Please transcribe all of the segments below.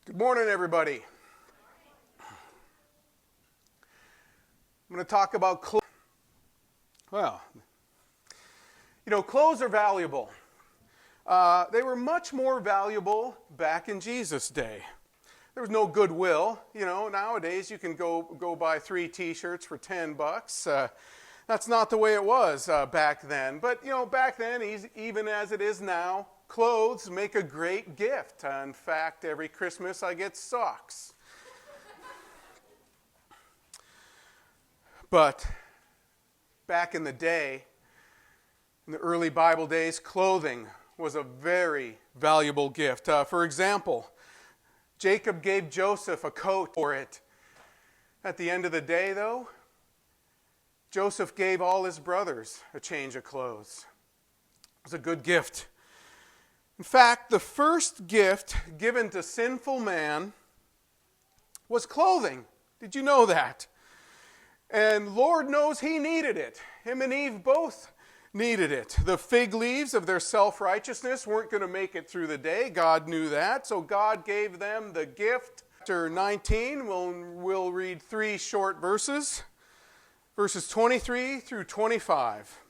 Good morning, everybody. I'm going to talk about clothes. Well, clothes are valuable. They were much more valuable back in Jesus' day. There was no goodwill. Nowadays you can go buy 3 T-shirts for $10. That's not the way it was back then. But, back then, even as it is now, clothes make a great gift. In fact, every Christmas I get socks. But back in the day, in the early Bible days, clothing was a very valuable gift. For example, Jacob gave Joseph a coat for it. At the end of the day, though, Joseph gave all his brothers a change of clothes. It was a good gift. In fact, the first gift given to sinful man was clothing. Did you know that? And Lord knows he needed it. Him and Eve both needed it. The fig leaves of their self-righteousness weren't going to make it through the day. God knew that. So God gave them the gift. Chapter 19, we'll read 3 short verses. Verses 23 through 25.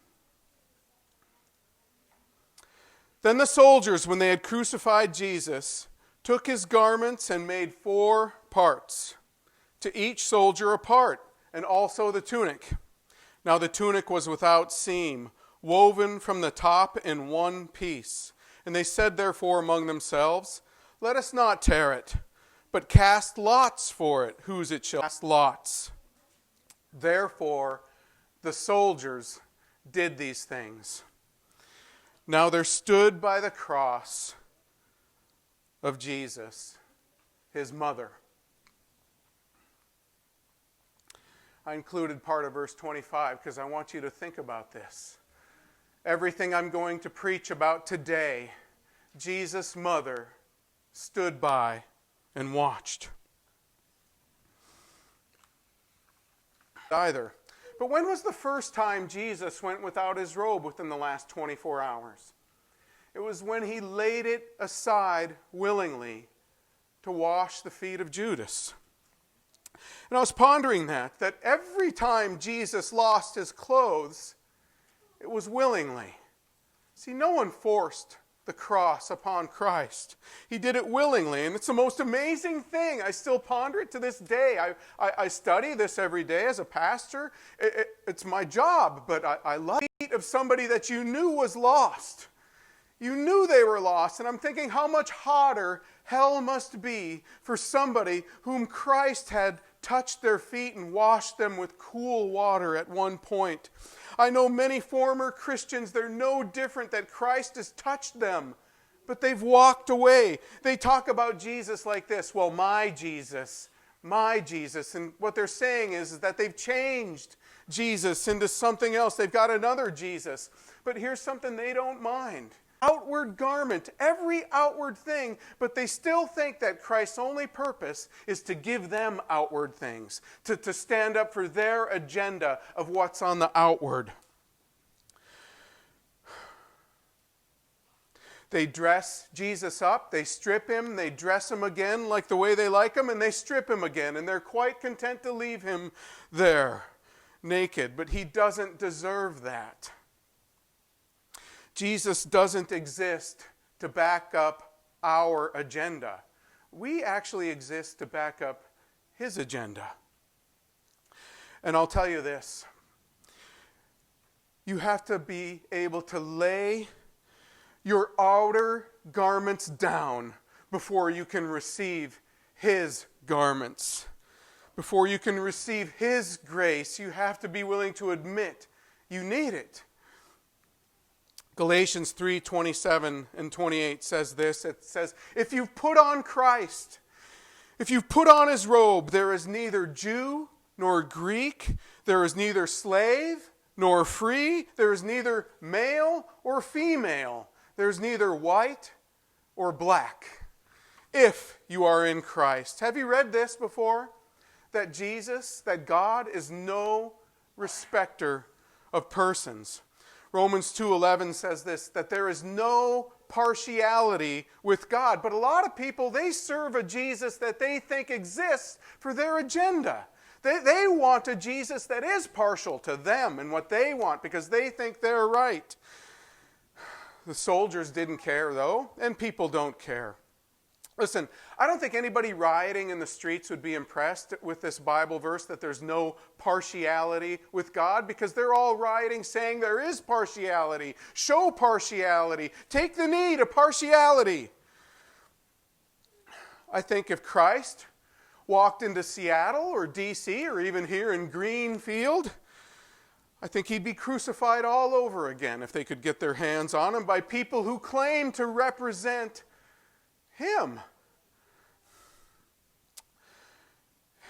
Then the soldiers, when they had crucified Jesus, took his garments and made 4 parts, to each soldier a part, and also the tunic. Now the tunic was without seam, woven from the top in one piece. And they said therefore among themselves, let us not tear it, but cast lots for it, whose it shall cast lots. Therefore the soldiers did these things. Now there stood by the cross of Jesus his mother. I included part of verse 25 because I want you to think about this. Everything I'm going to preach about today, Jesus' mother stood by and watched. Either. But when was the first time Jesus went without his robe within the last 24 hours? It was when he laid it aside willingly to wash the feet of Judas. And I was pondering that every time Jesus lost his clothes, it was willingly. See, no one forced the cross upon Christ. He did it willingly, and it's the most amazing thing. I still ponder it to this day. I study this every day as a pastor. It's my job, but I love the feet of somebody that you knew was lost. You knew they were lost, and I'm thinking how much hotter hell must be for somebody whom Christ had touched their feet and washed them with cool water at one point. I know many former Christians, they're no different, that Christ has touched them, but they've walked away. They talk about Jesus like this, well, my Jesus. And what they're saying is that they've changed Jesus into something else. They've got another Jesus. But here's something they don't mind. Outward garment, every outward thing, but they still think that Christ's only purpose is to give them outward things, to stand up for their agenda of what's on the outward. They dress Jesus up, they strip him, they dress him again like the way they like him, and they strip him again, and they're quite content to leave him there, naked, but he doesn't deserve that. Jesus doesn't exist to back up our agenda. We actually exist to back up his agenda. And I'll tell you this. You have to be able to lay your outer garments down before you can receive his garments. Before you can receive his grace, you have to be willing to admit you need it. Galatians 3:27 and 28 says this. It says, if you've put on Christ, if you've put on his robe, there is neither Jew nor Greek, there is neither slave nor free, there is neither male or female, there is neither white or black, if you are in Christ. Have you read this before? That God is no respecter of persons. Romans 2:11 says this, that there is no partiality with God. But a lot of people, they serve a Jesus that they think exists for their agenda. They want a Jesus that is partial to them and what they want because they think they're right. The soldiers didn't care, though, and people don't care. Listen, I don't think anybody rioting in the streets would be impressed with this Bible verse that there's no partiality with God, because they're all rioting saying there is partiality. Show partiality. Take the knee to partiality. I think if Christ walked into Seattle or D.C. or even here in Greenfield, I think he'd be crucified all over again if they could get their hands on him by people who claim to represent him.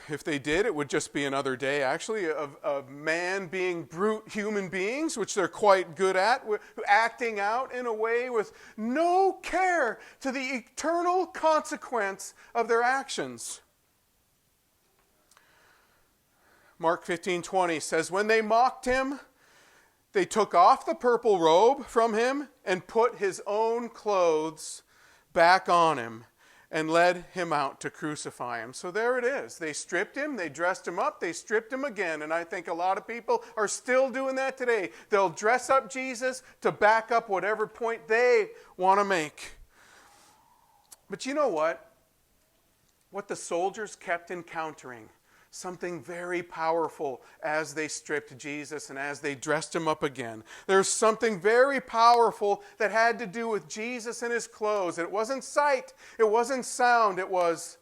If they did, it would just be another day, actually, of man being brute human beings, which they're quite good at, acting out in a way with no care to the eternal consequence of their actions. Mark 15:20 says, when they mocked him, they took off the purple robe from him and put his own clothes back on him and led him out to crucify him. So there it is. They stripped him, they dressed him up, they stripped him again. And I think a lot of people are still doing that today. They'll dress up Jesus to back up whatever point they want to make. But you know what? What the soldiers kept encountering, something very powerful as they stripped Jesus and as they dressed him up again. There's something very powerful that had to do with Jesus and his clothes. It wasn't sight, it wasn't sound, it was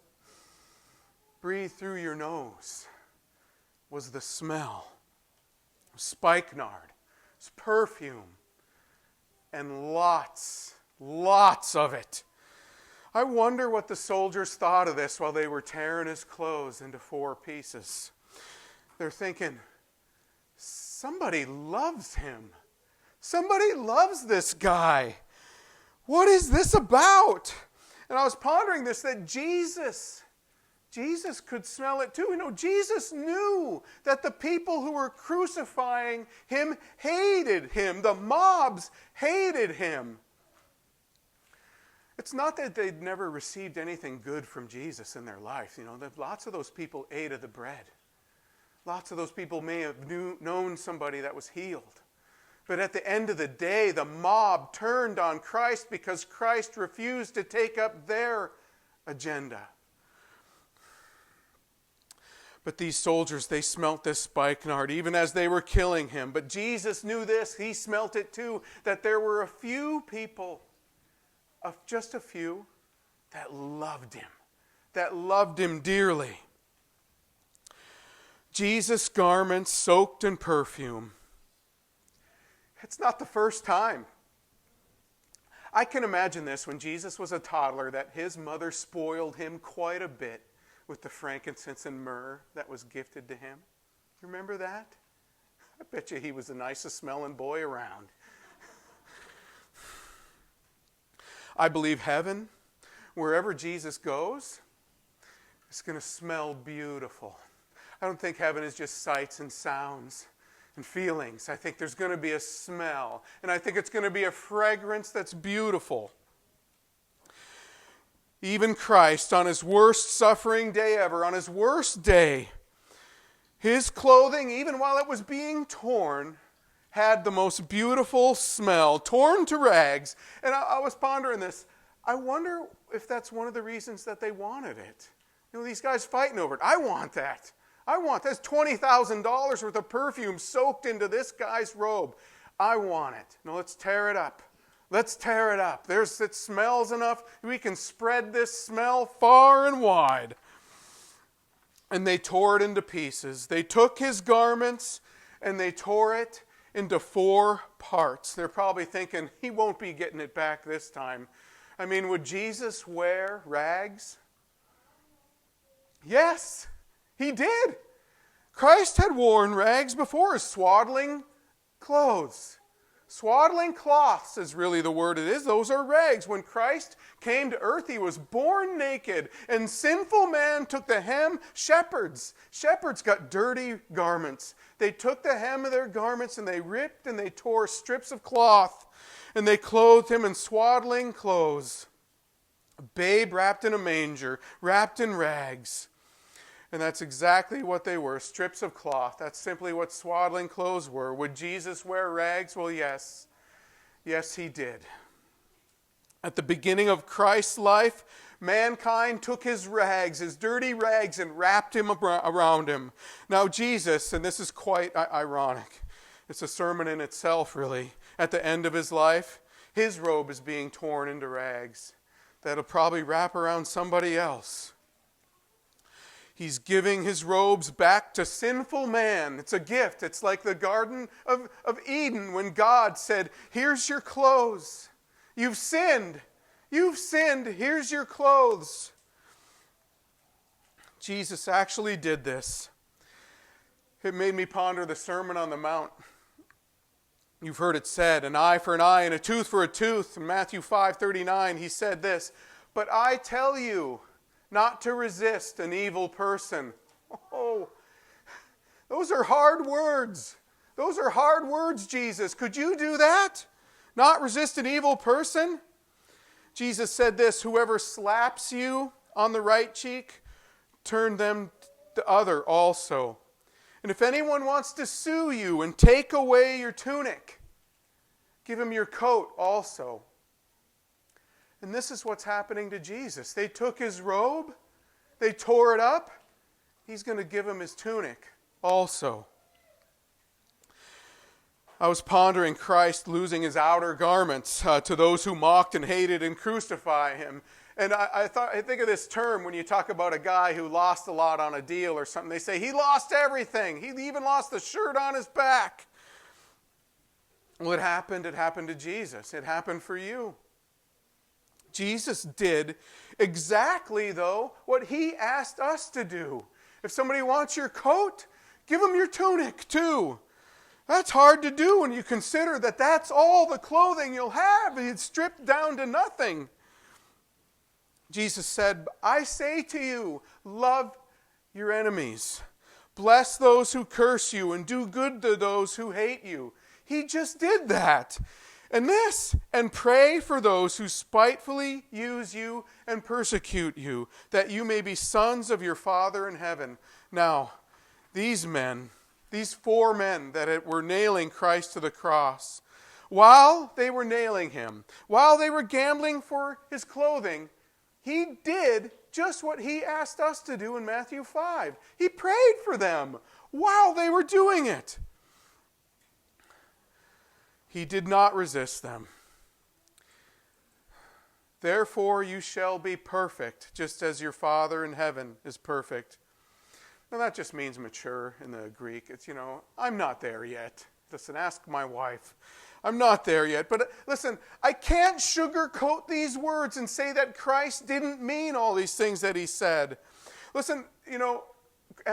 breathe through your nose. It was the smell. It was spikenard. It was perfume. And lots of it. I wonder what the soldiers thought of this while they were tearing his clothes into 4 pieces. They're thinking, somebody loves him. Somebody loves this guy. What is this about? And I was pondering this, that Jesus could smell it too. You know, Jesus knew that the people who were crucifying him hated him. The mobs hated him. It's not that they'd never received anything good from Jesus in their life. You know, lots of those people ate of the bread. Lots of those people may have known somebody that was healed. But at the end of the day, the mob turned on Christ because Christ refused to take up their agenda. But these soldiers, they smelt this spikenard even as they were killing him. But Jesus knew this. He smelt it too, that there were a few people, just a few, that loved him dearly. Jesus' garments soaked in perfume. It's not the first time. I can imagine this when Jesus was a toddler, that his mother spoiled him quite a bit with the frankincense and myrrh that was gifted to him. You remember that? I bet you he was the nicest smelling boy around. I believe heaven, wherever Jesus goes, is going to smell beautiful. I don't think heaven is just sights and sounds and feelings. I think there's going to be a smell, and I think it's going to be a fragrance that's beautiful. Even Christ, on his worst suffering day ever, on his worst day, his clothing, even while it was being torn, had the most beautiful smell, torn to rags. And I was pondering this. I wonder if that's one of the reasons that they wanted it. You know, these guys fighting over it. I want that. That's $20,000 worth of perfume soaked into this guy's robe. I want it. Now let's tear it up. Let's tear it up. It smells enough. We can spread this smell far and wide. And they tore it into pieces. They took his garments and they tore it into 4 parts. They're probably thinking, he won't be getting it back this time. I mean, would Jesus wear rags? Yes, he did. Christ had worn rags before, his swaddling clothes. Swaddling cloths is really the word it is. Those are rags. When Christ came to earth, he was born naked, and sinful man took the hem. Shepherds got dirty garments. They took the hem of their garments and they ripped and they tore strips of cloth And they clothed him in swaddling clothes, a babe wrapped in a manger, wrapped in rags. And that's exactly what they were, strips of cloth. That's simply what swaddling clothes were. Would Jesus wear rags? Well, yes. Yes, he did. At the beginning of Christ's life, mankind took his rags, his dirty rags, and wrapped him around him. Now Jesus, and this is quite ironic, it's a sermon in itself really, at the end of his life, his robe is being torn into rags that'll probably wrap around somebody else. He's giving his robes back to sinful man. It's a gift. It's like the Garden of Eden when God said, here's your clothes. You've sinned. You've sinned. Here's your clothes. Jesus actually did this. It made me ponder the Sermon on the Mount. You've heard it said, an eye for an eye and a tooth for a tooth. In Matthew 5:39, he said this, but I tell you not to resist an evil person. Oh, those are hard words. Those are hard words, Jesus. Could you do that? Not resist an evil person? Jesus said this, whoever slaps you on the right cheek, turn them the other also. And if anyone wants to sue you and take away your tunic, give him your coat also. And this is what's happening to Jesus. They took his robe, they tore it up. He's going to give him his tunic also. I was pondering Christ losing his outer garments to those who mocked and hated and crucified him. And I think of this term when you talk about a guy who lost a lot on a deal or something. They say he lost everything. He even lost the shirt on his back. Well, it happened to Jesus. It happened for you. Jesus did exactly, though, what he asked us to do. If somebody wants your coat, give them your tunic too. That's hard to do when you consider that that's all the clothing you'll have. It's stripped down to nothing. Jesus said, I say to you, love your enemies. Bless those who curse you and do good to those who hate you. He just did that. And pray for those who spitefully use you and persecute you, that you may be sons of your Father in heaven. Now, these 4 men that were nailing Christ to the cross, while they were nailing him, while they were gambling for his clothing, he did just what he asked us to do in Matthew 5. He prayed for them while they were doing it. He did not resist them. Therefore you shall be perfect, just as your Father in heaven is perfect. Now that just means mature in the Greek. It's, I'm not there yet. Listen, ask my wife. I'm not there yet. But listen, I can't sugarcoat these words and say that Christ didn't mean all these things that he said. Listen,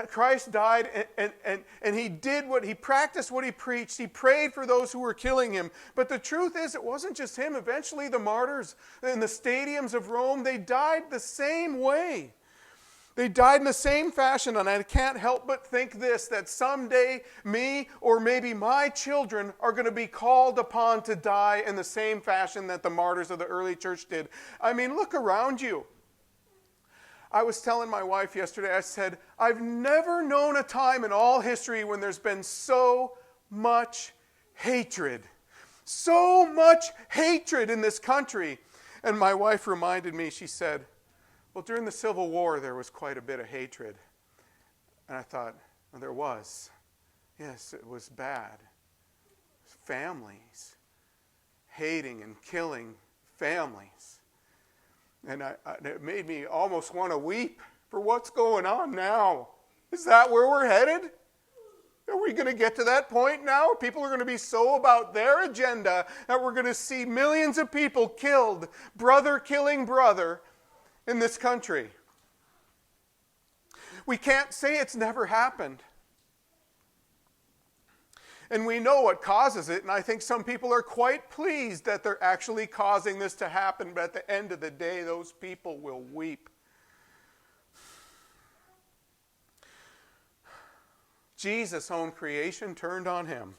Christ died and he practiced what he preached. He prayed for those who were killing him. But the truth is, it wasn't just him. Eventually the martyrs in the stadiums of Rome, they died the same way. They died in the same fashion, and I can't help but think this, that someday me or maybe my children are going to be called upon to die in the same fashion that the martyrs of the early church did. I mean, look around you. I was telling my wife yesterday, I said, I've never known a time in all history when there's been so much hatred. So much hatred in this country. And my wife reminded me, she said, well, during the Civil War, there was quite a bit of hatred. And I thought, well, there was. Yes, it was bad. Families hating and killing families. And it made me almost want to weep for what's going on now. Is that where we're headed? Are we going to get to that point now? People are going to be so about their agenda that we're going to see millions of people killed, brother killing brother, in this country. We can't say it's never happened. And we know what causes it, and I think some people are quite pleased that they're actually causing this to happen, but at the end of the day, those people will weep. Jesus' own creation turned on him.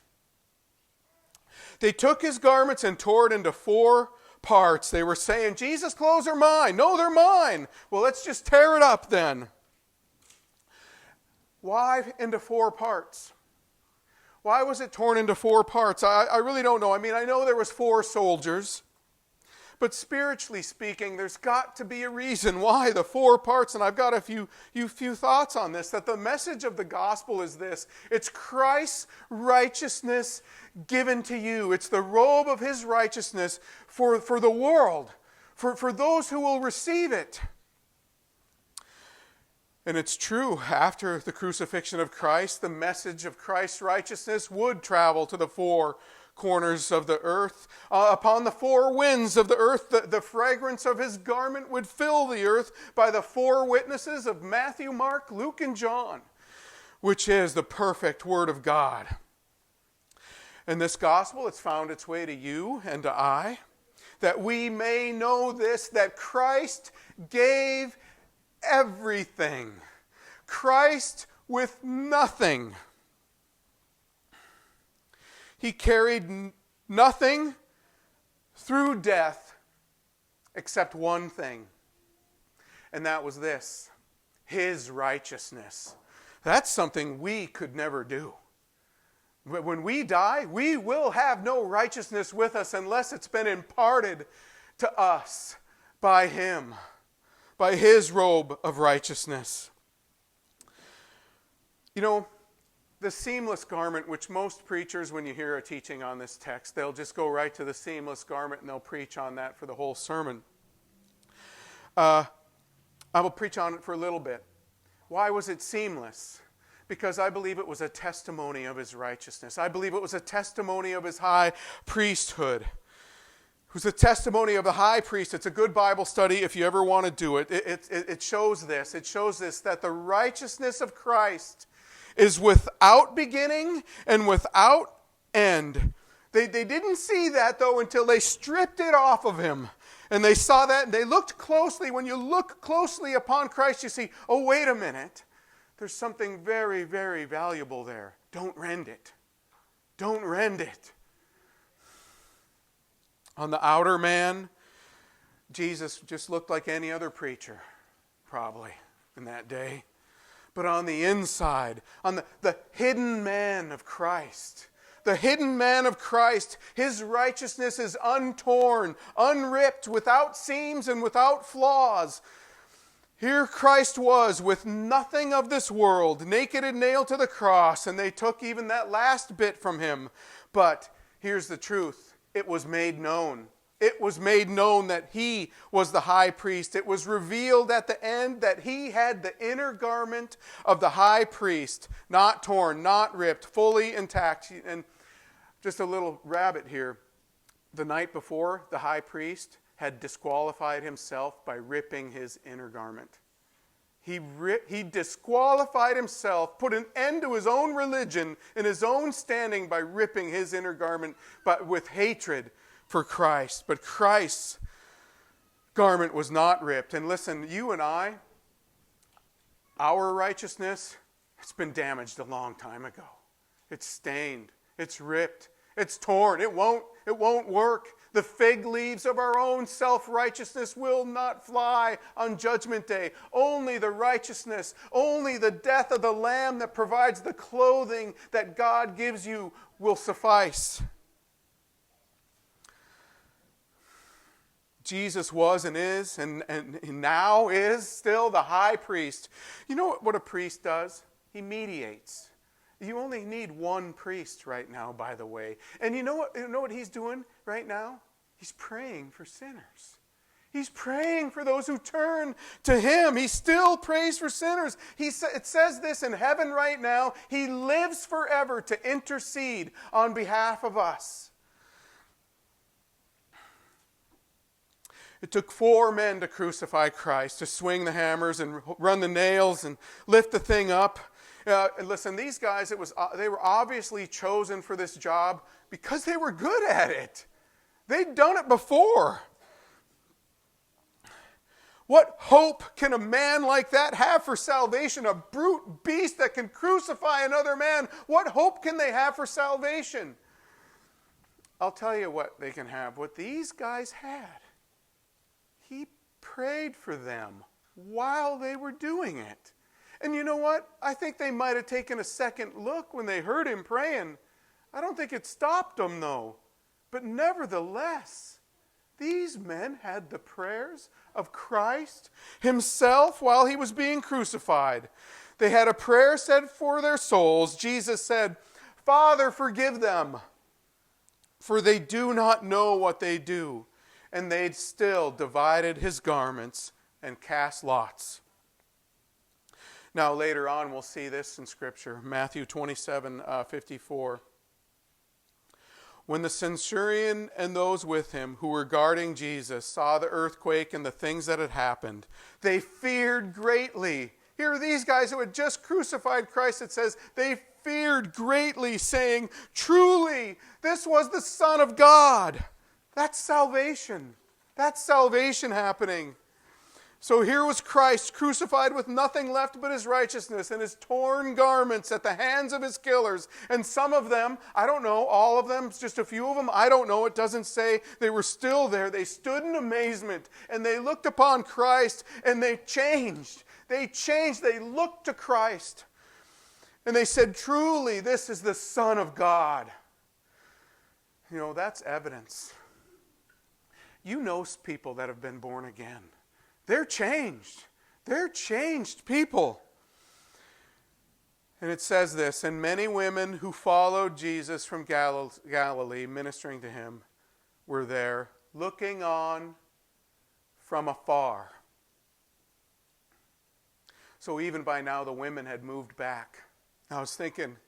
They took his garments and tore it into 4 parts. They were saying, Jesus' clothes are mine. No, they're mine. Well, let's just tear it up then. Why into 4 parts? Why was it torn into 4 parts? I really don't know. I mean, I know there was 4 soldiers. But spiritually speaking, there's got to be a reason why the 4 parts, and I've got a few thoughts on this, that the message of the gospel is this. It's Christ's righteousness given to you. It's the robe of his righteousness for the world, for those who will receive it. And it's true, after the crucifixion of Christ, the message of Christ's righteousness would travel to the 4 corners of the earth. Upon the 4 winds of the earth, the fragrance of his garment would fill the earth by the 4 witnesses of Matthew, Mark, Luke, and John, which is the perfect word of God. And this gospel, it's found its way to you and to I, that we may know this, that Christ gave everything. Christ with nothing. He carried nothing through death except one thing. And that was this, his righteousness. That's something we could never do. When we die, we will have no righteousness with us unless it's been imparted to us by him, by his robe of righteousness. You know, the seamless garment, which most preachers, when you hear a teaching on this text, they'll just go right to the seamless garment and they'll preach on that for the whole sermon. I will preach on it for a little bit. Why was it seamless? Because I believe it was a testimony of his righteousness. I believe it was a testimony of his high priesthood. It was a testimony of the high priest. It's a good Bible study if you ever want to do it. It shows this. It shows this, that the righteousness of Christ is without beginning and without end. They didn't see that, though, until they stripped it off of him. And they saw that, and they looked closely. When you look closely upon Christ, you see, oh, wait a minute. There's something very, very valuable there. Don't rend it. Don't rend it. On the outer man, Jesus just looked like any other preacher, probably, in that day. But on the inside, on the hidden man of Christ, the hidden man of Christ, his righteousness is untorn, unripped, without seams and without flaws. Here Christ was with nothing of this world, naked and nailed to the cross, and they took even that last bit from him. But here's the truth. It was made known. It was made known that he was the high priest. It was revealed at the end that he had the inner garment of the high priest, not torn, not ripped, fully intact. And just a little rabbit here. The night before, the high priest had disqualified himself by ripping his inner garment. He disqualified himself, put an end to his own religion and his own standing by ripping his inner garment, but with hatred for Christ. But Christ's garment was not ripped. And listen, you and I, our righteousness, it's been damaged a long time ago. It's stained. It's ripped. It's torn. It won't work. The fig leaves of our own self-righteousness will not fly on Judgment Day. Only the righteousness, only the death of the Lamb that provides the clothing that God gives you will suffice. Jesus was and is and now is still the high priest. You know what a priest does? He mediates. You only need one priest right now, by the way. And you know what he's doing right now? He's praying for sinners. He's praying for those who turn to him. He still prays for sinners. It says this in heaven right now. He lives forever to intercede on behalf of us. It took 4 men to crucify Christ, to swing the hammers and run the nails and lift the thing up. Listen, these guys, they were obviously chosen for this job because they were good at it. They'd done it before. What hope can a man like that have for salvation? A brute beast that can crucify another man. What hope can they have for salvation? I'll tell you what they can have. What these guys had. He prayed for them while they were doing it. And you know what? I think they might have taken a second look when they heard him praying. I don't think it stopped them, though. But nevertheless, these men had the prayers of Christ himself while he was being crucified. They had a prayer said for their souls. Jesus said, "Father, forgive them, for they do not know what they do." And they still divided his garments and cast lots. Now later on we'll see this in Scripture, Matthew 27:54. When the centurion and those with him who were guarding Jesus saw the earthquake and the things that had happened, they feared greatly. Here are these guys who had just crucified Christ. It says they feared greatly, saying, "Truly, this was the Son of God." That's salvation. That's salvation happening. So here was Christ crucified with nothing left but his righteousness and his torn garments at the hands of his killers. And some of them, I don't know, all of them, just a few of them, I don't know, it doesn't say. They were still there. They stood in amazement and they looked upon Christ and they changed. They changed. They looked to Christ and they said, "Truly, this is the Son of God." You know, that's evidence. You know people that have been born again. They're changed. They're changed people. And it says this, "And many women who followed Jesus from Galilee, ministering to him, were there, looking on from afar." So even by now the women had moved back. I was thinking,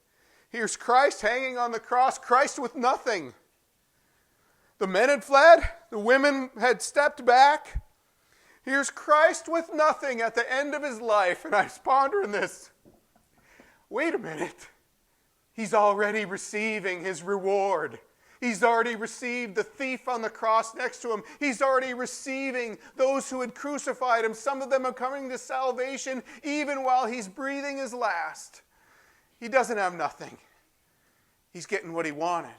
here's Christ hanging on the cross, Christ with nothing. The men had fled. The women had stepped back. Here's Christ with nothing at the end of his life. And I was pondering this. Wait a minute. He's already receiving his reward. He's already received the thief on the cross next to him. He's already receiving those who had crucified him. Some of them are coming to salvation even while he's breathing his last. He doesn't have nothing. He's getting what he wanted.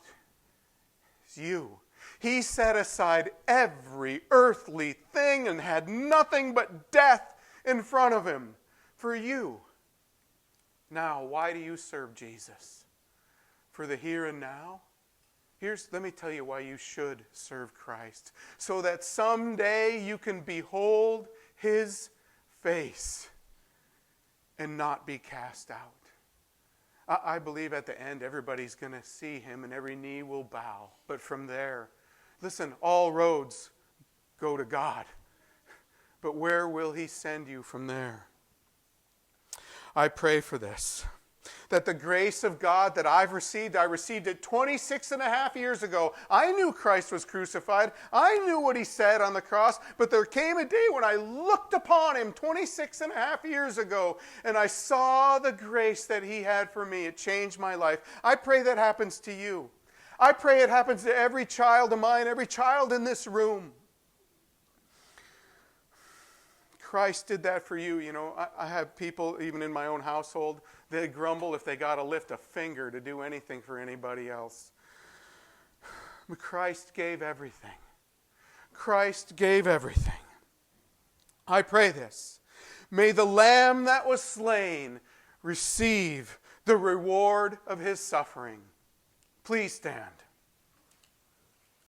It's you. He set aside every earthly thing and had nothing but death in front of him for you. Now, why do you serve Jesus? For the here and now? Let me tell you why you should serve Christ. So that someday you can behold his face and not be cast out. I believe at the end everybody's going to see him and every knee will bow. But from there, listen, all roads go to God. But where will he send you from there? I pray for this. That the grace of God that I received it 26 and a half years ago. I knew Christ was crucified. I knew what he said on the cross. But there came a day when I looked upon him 26 and a half years ago. And I saw the grace that he had for me. It changed my life. I pray that happens to you. I pray it happens to every child of mine, every child in this room. Christ did that for you. You know, I have people, even in my own household, they grumble if they got to lift a finger to do anything for anybody else. But Christ gave everything. Christ gave everything. I pray this. May the Lamb that was slain receive the reward of his suffering. Please stand.